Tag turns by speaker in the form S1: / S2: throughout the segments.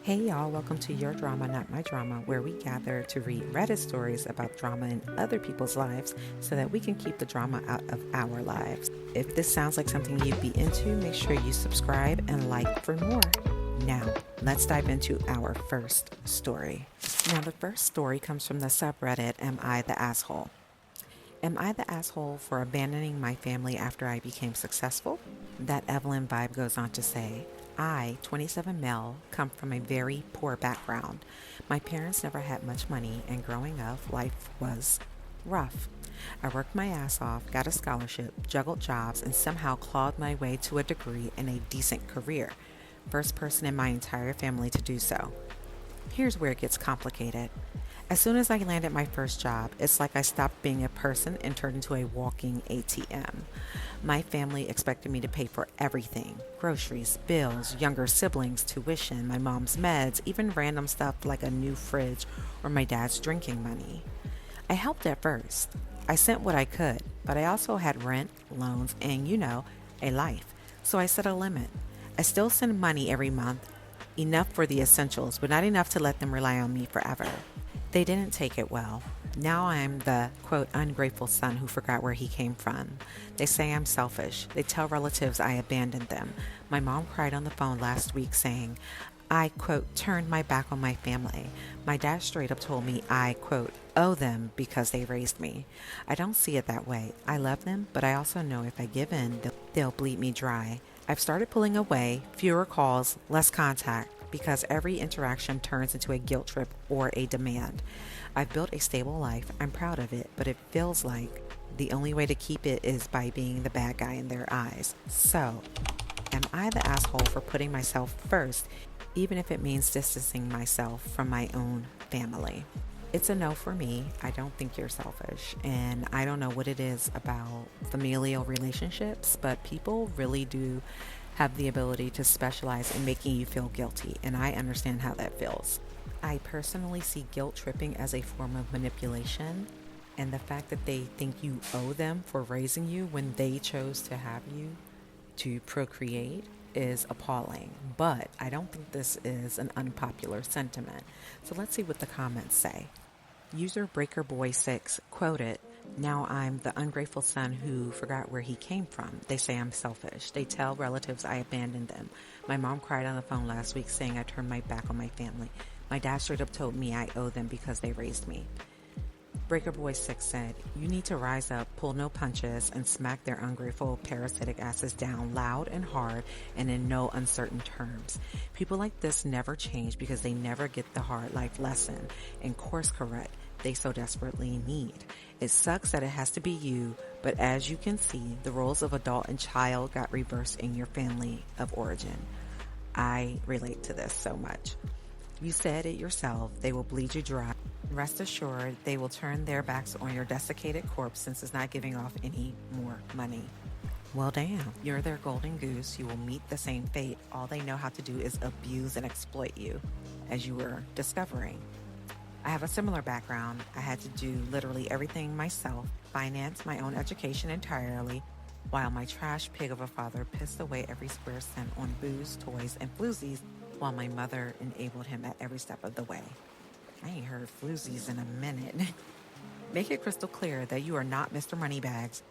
S1: Hey y'all, welcome to Your Drama, Not My Drama, where we gather to read Reddit stories about drama in other people's lives so that we can keep the drama out of our lives. If this sounds like something you'd be into, make sure you subscribe and like for more. Now, let's dive into our first story. Now, the first story comes from the subreddit Am I the Asshole? Am I the asshole for abandoning my family after I became successful? That Evelyn vibe goes on to say, I, 27 male, come from a very poor background. My parents never had much money, and growing up, life was rough. I worked my ass off, got a scholarship, juggled jobs, and somehow clawed my way to a degree and a decent career. First person in my entire family to do so. Here's where it gets complicated. As soon as I landed my first job, it's like I stopped being a person and turned into a walking ATM. My family expected me to pay for everything: groceries, bills, younger siblings, tuition, my mom's meds, even random stuff like a new fridge or my dad's drinking money. I helped at first. I sent what I could, but I also had rent, loans, and a life. So I set a limit. I still send money every month, enough for the essentials, but not enough to let them rely on me forever. They didn't take it well. Now I'm the, quote, ungrateful son who forgot where he came from. They say I'm selfish. They tell relatives I abandoned them. My mom cried on the phone last week saying, I, quote, turned my back on my family. My dad straight up told me I, quote, owe them because they raised me. I don't see it that way. I love them, but I also know if I give in, they'll bleed me dry. I've started pulling away, fewer calls, less contact, because every interaction turns into a guilt trip or a demand. I've built a stable life. I'm proud of it, but it feels like the only way to keep it is by being the bad guy in their eyes. So, am I the asshole for putting myself first, even if it means distancing myself from my own family? It's a no for me. I don't think you're selfish, and I don't know what it is about familial relationships, but people really do have the ability to specialize in making you feel guilty, and I understand how that feels. I personally see guilt tripping as a form of manipulation, and the fact that they think you owe them for raising you when they chose to have you to procreate is appalling. But I don't think this is an unpopular sentiment. So let's see what the comments say. User BreakerBoy6 quoted, now I'm the ungrateful son who forgot where he came from. They say I'm selfish. They tell relatives I abandoned them. My mom cried on the phone last week saying I turned my back on my family. My dad straight up told me I owe them because they raised me. BreakerBoy6 said, you need to rise up, pull no punches, and smack their ungrateful, parasitic asses down loud and hard and in no uncertain terms. People like this never change because they never get the hard life lesson and course correct they so desperately need. It sucks that it has to be you, but as you can see, the roles of adult and child got reversed in your family of origin. I relate to this so much. You said it yourself, they will bleed you dry. Rest assured, they will turn their backs on your desiccated corpse since it's not giving off any more money. Well, damn, you're their golden goose. You will meet the same fate. All they know how to do is abuse and exploit you, as you were discovering. I have a similar background. I had to do literally everything myself, finance my own education entirely, while my trash pig of a father pissed away every square cent on booze, toys, and floozies, while my mother enabled him at every step of the way. I ain't heard floozies in a minute. Make it crystal clear that you are not Mr. Moneybags,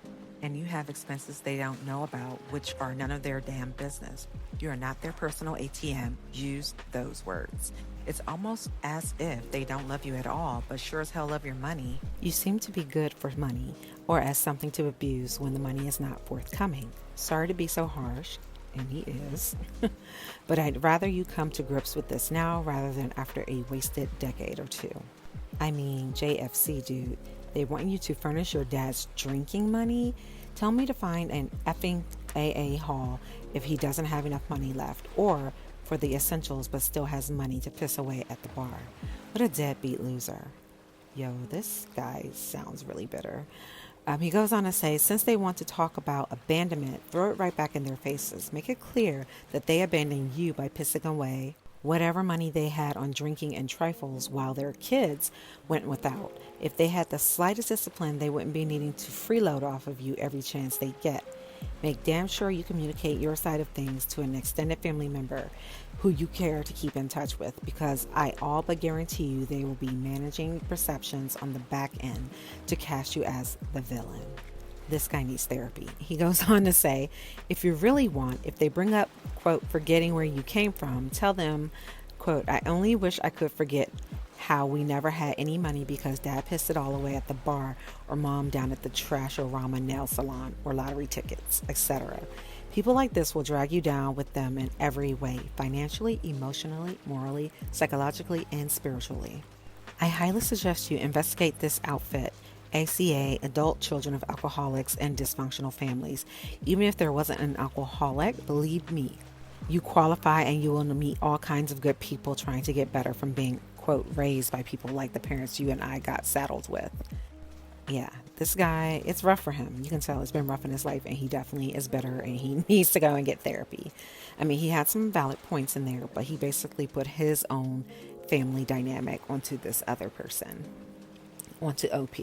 S1: and you have expenses they don't know about, which are none of their damn business. You are not their personal ATM. Use those words. It's almost as if they don't love you at all, but sure as hell love your money. You seem to be good for money, or as something to abuse when the money is not forthcoming. Sorry to be so harsh, and he is, but I'd rather you come to grips with this now rather than after a wasted decade or two. I mean, JFC, dude, they want you to furnish your dad's drinking money? Tell me to find an effing AA hall if he doesn't have enough money left, or for the essentials but still has money to piss away at the bar. What a deadbeat loser. Yo, this guy sounds really bitter. He goes on to say, since they want to talk about abandonment, throw it right back in their faces. Make it clear that they abandoned you by pissing away whatever money they had on drinking and trifles while their kids went without. If they had the slightest discipline, they wouldn't be needing to freeload off of you every chance they get. Make damn sure you communicate your side of things to an extended family member who you care to keep in touch with, because I all but guarantee you they will be managing perceptions on the back end to cast you as the villain. This guy needs therapy. He goes on to say, if you really want, if they bring up, quote, forgetting where you came from, tell them, quote, I only wish I could forget how we never had any money because dad pissed it all away at the bar, or mom down at the trash-o-rama nail salon, or lottery tickets, etc. People like this will drag you down with them in every way, financially, emotionally, morally, psychologically, and spiritually. I highly suggest you investigate this outfit, ACA, Adult Children of Alcoholics and Dysfunctional Families. Even if there wasn't an alcoholic, believe me, you qualify and you will meet all kinds of good people trying to get better from being, quote, raised by people like the parents you and I got saddled with. Yeah, this guy, it's rough for him. You can tell it's been rough in his life, and he definitely is bitter, and he needs to go and get therapy. I mean, he had some valid points in there, but he basically put his own family dynamic onto this other person, onto OP.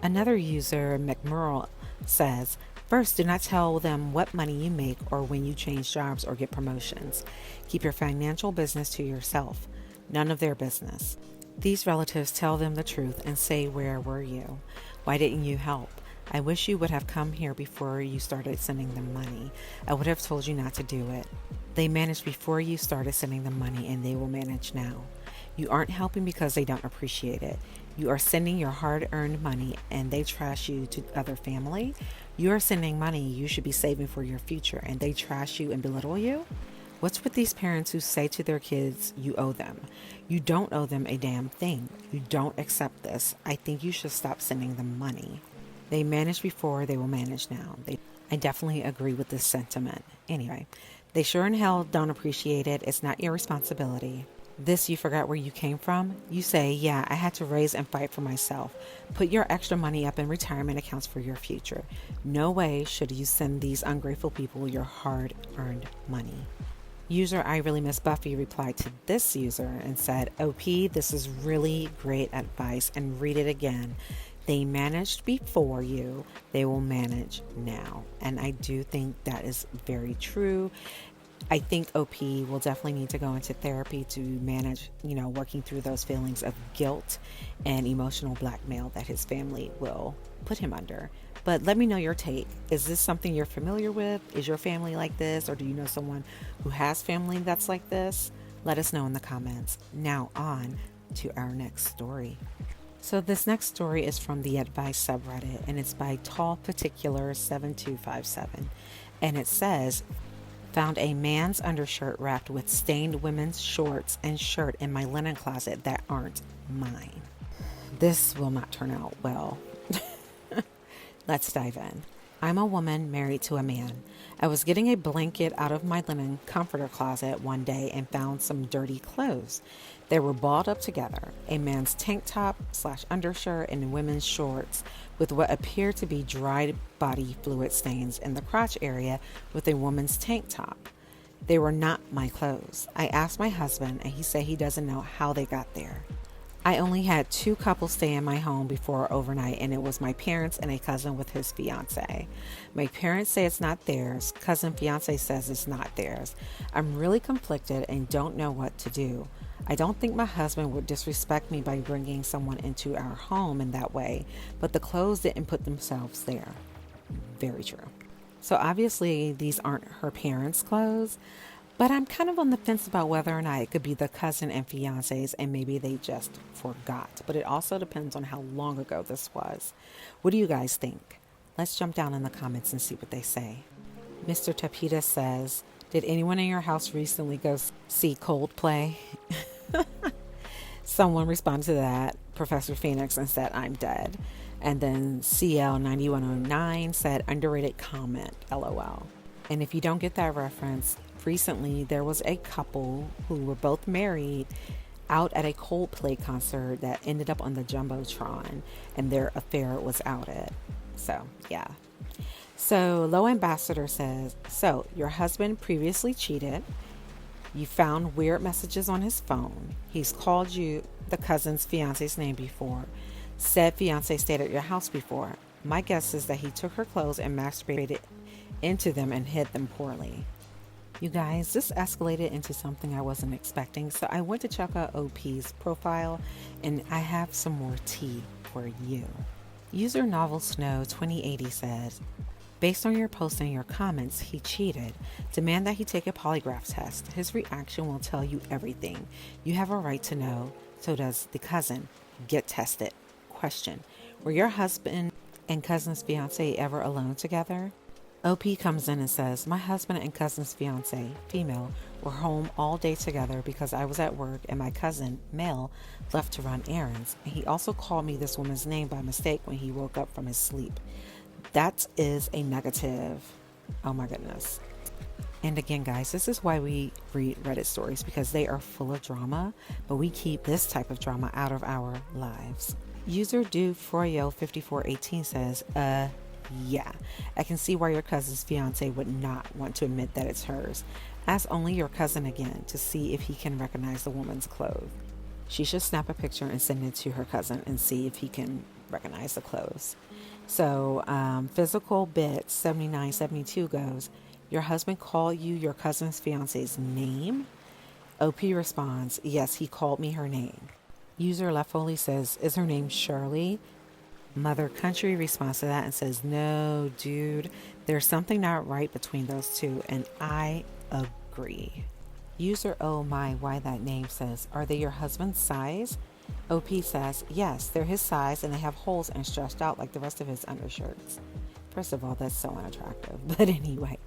S1: Another user, McMurrell, says, first, do not tell them what money you make or when you change jobs or get promotions. Keep your financial business to yourself. None of their business. These relatives tell them the truth and say, where were you? Why didn't you help? I wish you would have come here before you started sending them money. I would have told you not to do it. They managed before you started sending them money, and they will manage now. You aren't helping because they don't appreciate it. You are sending your hard-earned money and they trash you to other family. You are sending money you should be saving for your future, and they trash you and belittle you? What's with these parents who say to their kids, you owe them? You don't owe them a damn thing. You don't accept this. I think you should stop sending them money. They managed before, they will manage now. I definitely agree with this sentiment. Anyway, they sure in hell don't appreciate it. It's not your responsibility. This, you forgot where you came from? You say, yeah, I had to raise and fight for myself. Put your extra money up in retirement accounts for your future. No way should you send these ungrateful people your hard-earned money. User I Really Miss Buffy replied to this user and said, OP, this is really great advice, and read it again. They managed before you, they will manage now. And I do think that is very true. I think OP will definitely need to go into therapy to manage, working through those feelings of guilt and emotional blackmail that his family will put him under. But let me know your take. Is this something you're familiar with? Is your family like this? Or do you know someone who has family that's like this? Let us know in the comments. Now on to our next story. So this next story is from the Advice subreddit, and it's by Tall Particular 7257. And it says, found a man's undershirt wrapped with stained women's shorts and shirt in my linen closet that aren't mine. This will not turn out well. Let's dive in. I'm a woman married to a man. I was getting a blanket out of my linen comforter closet one day and found some dirty clothes. They were balled up together, a man's tank top / undershirt and women's shorts with what appeared to be dried body fluid stains in the crotch area with a woman's tank top. They were not my clothes. I asked my husband, and he said he doesn't know how they got there. I only had 2 couples stay in my home before overnight, and it was my parents and a cousin with his fiance. My parents say it's not theirs. Cousin fiance says it's not theirs. I'm really conflicted and don't know what to do. I don't think my husband would disrespect me by bringing someone into our home in that way, but the clothes didn't put themselves there. Very true. So obviously these aren't her parents' clothes, but I'm kind of on the fence about whether or not it could be the cousin and fiancés and maybe they just forgot. But it also depends on how long ago this was. What do you guys think? Let's jump down in the comments and see what they say. Mr. Tapita says, did anyone in your house recently go see Coldplay? Someone responded to that, Professor Phoenix, and said, I'm dead. And then CL9109 said, underrated comment, LOL. And if you don't get that reference, recently there was a couple who were both married out at a Coldplay concert that ended up on the Jumbotron, and their affair was outed. So, yeah. So, Low Ambassador says, so your husband previously cheated. You found weird messages on his phone. He's called you the cousin's fiance's name before. Said fiance stayed at your house before. My guess is that he took her clothes and masturbated into them and hid them poorly. You guys, this escalated into something I wasn't expecting, so I went to check out OP's profile, and I have some more tea for you. User Novel Snow 2080 says, based on your post and your comments, he cheated. Demand that he take a polygraph test. His reaction will tell you everything. You have a right to know. So does the cousin. Get tested. Question. Were your husband and cousin's fiance ever alone together? OP comes in and says, my husband and cousin's fiance, female, were home all day together because I was at work and my cousin, male, left to run errands. And he also called me this woman's name by mistake when he woke up from his sleep. That is a negative. Oh my goodness. And again, guys, this is why we read Reddit stories, because they are full of drama, but we keep this type of drama out of our lives. User DuFroyo5418 says, yeah, I can see why your cousin's fiance would not want to admit that it's hers. Ask only your cousin again to see if he can recognize the woman's clothes. She should snap a picture and send it to her cousin and see if he can recognize the clothes. So Physical Bit 7972 goes, your husband called you your cousin's fiance's name? OP responds, yes, he called me her name. User Lefoli says, is her name Shirley? Mother Country responds to that and says, no, dude, there's something not right between those two, and I agree. User Oh My Why That Name says, are they your husband's size? OP says, yes, they're his size and they have holes and stretched out like the rest of his undershirts. First of all, that's so unattractive. But anyway,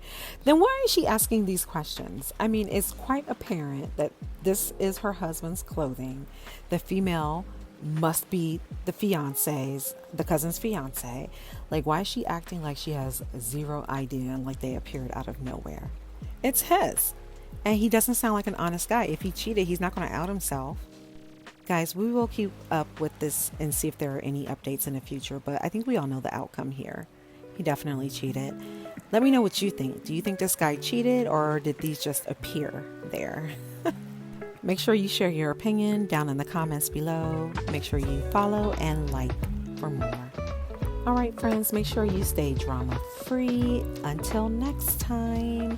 S1: then why is she asking these questions? I mean, it's quite apparent that this is her husband's clothing. The female must be the cousin's fiance. Like, why is she acting like she has zero idea and like they appeared out of nowhere? It's his. And he doesn't sound like an honest guy. If he cheated, he's not going to out himself. Guys, we will keep up with this and see if there are any updates in the future, but I think we all know the outcome here. He definitely cheated. Let me know what you think. Do you think this guy cheated, or did these just appear there? Make sure you share your opinion down in the comments below. Make sure you follow and like for more. All right, friends, make sure you stay drama free. Until next time.